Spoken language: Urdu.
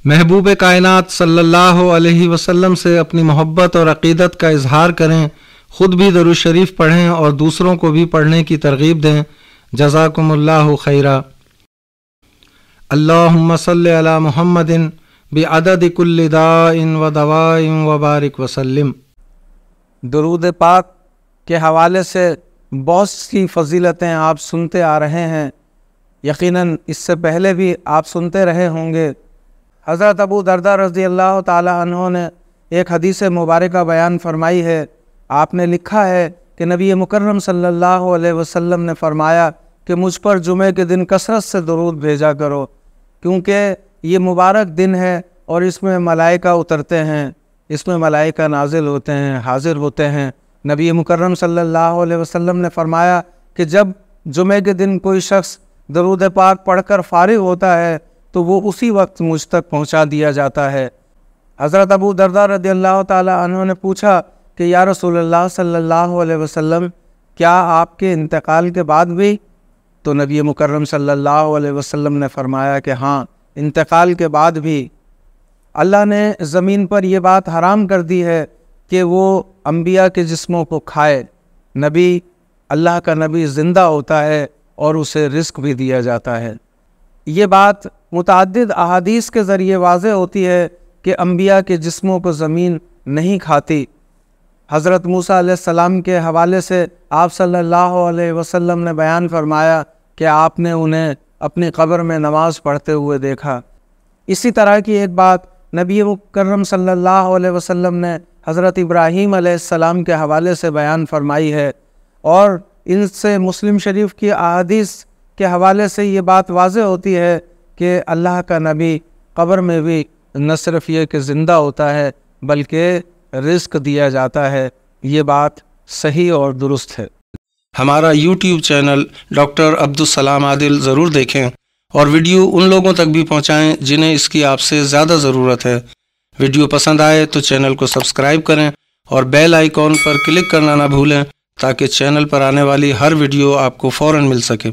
محبوب کائنات صلی اللہ علیہ وسلم سے اپنی محبت اور عقیدت کا اظہار کریں، خود بھی درود شریف پڑھیں اور دوسروں کو بھی پڑھنے کی ترغیب دیں۔ جزاکم اللہ خیرا۔ اللہم صلی علی محمد بعدد کل داء و دواء وبارک وسلم۔ درود پاک کے حوالے سے بہت سی فضیلتیں آپ سنتے آ رہے ہیں، یقیناً اس سے پہلے بھی آپ سنتے رہے ہوں گے۔ حضرت ابو درداء رضی اللہ تعالی عنہ نے ایک حدیث مبارکہ بیان فرمائی ہے۔ آپ نے لکھا ہے کہ نبی مکرم صلی اللہ علیہ وسلم نے فرمایا کہ مجھ پر جمعے کے دن کثرت سے درود بھیجا کرو، کیونکہ یہ مبارک دن ہے اور اس میں ملائکہ اترتے ہیں، اس میں ملائکہ نازل ہوتے ہیں، حاضر ہوتے ہیں۔ نبی مکرم صلی اللہ علیہ وسلم نے فرمایا کہ جب جمعے کے دن کوئی شخص درود پاک پڑھ کر فارغ ہوتا ہے تو وہ اسی وقت مجھ تک پہنچا دیا جاتا ہے۔ حضرت ابو درداء رضی اللہ تعالی عنہ نے پوچھا کہ یا رسول اللہ صلی اللہ علیہ وسلم، کیا آپ کے انتقال کے بعد بھی؟ تو نبی مکرم صلی اللہ علیہ وسلم نے فرمایا کہ ہاں، انتقال کے بعد بھی۔ اللہ نے زمین پر یہ بات حرام کر دی ہے کہ وہ انبیاء کے جسموں کو کھائے۔ نبی، اللہ کا نبی زندہ ہوتا ہے اور اسے رزق بھی دیا جاتا ہے۔ یہ بات متعدد احادیث کے ذریعے واضح ہوتی ہے کہ انبیاء کے جسموں کو زمین نہیں کھاتی۔ حضرت موسیٰ علیہ السلام کے حوالے سے آپ صلی اللہ علیہ وسلم نے بیان فرمایا کہ آپ نے انہیں اپنی قبر میں نماز پڑھتے ہوئے دیکھا۔ اسی طرح کی ایک بات نبی مکرم صلی اللہ علیہ وسلم نے حضرت ابراہیم علیہ السلام کے حوالے سے بیان فرمائی ہے، اور ان سے مسلم شریف کی احادیث کے حوالے سے یہ بات واضح ہوتی ہے کہ اللہ کا نبی قبر میں بھی نہ صرف یہ کہ زندہ ہوتا ہے بلکہ رزق دیا جاتا ہے۔ یہ بات صحیح اور درست ہے۔ ہمارا یوٹیوب چینل ڈاکٹر عبدالسلام عادل ضرور دیکھیں اور ویڈیو ان لوگوں تک بھی پہنچائیں جنہیں اس کی آپ سے زیادہ ضرورت ہے۔ ویڈیو پسند آئے تو چینل کو سبسکرائب کریں اور بیل آئیکن پر کلک کرنا نہ بھولیں تاکہ چینل پر آنے والی ہر ویڈیو آپ کو فوراً مل سکے۔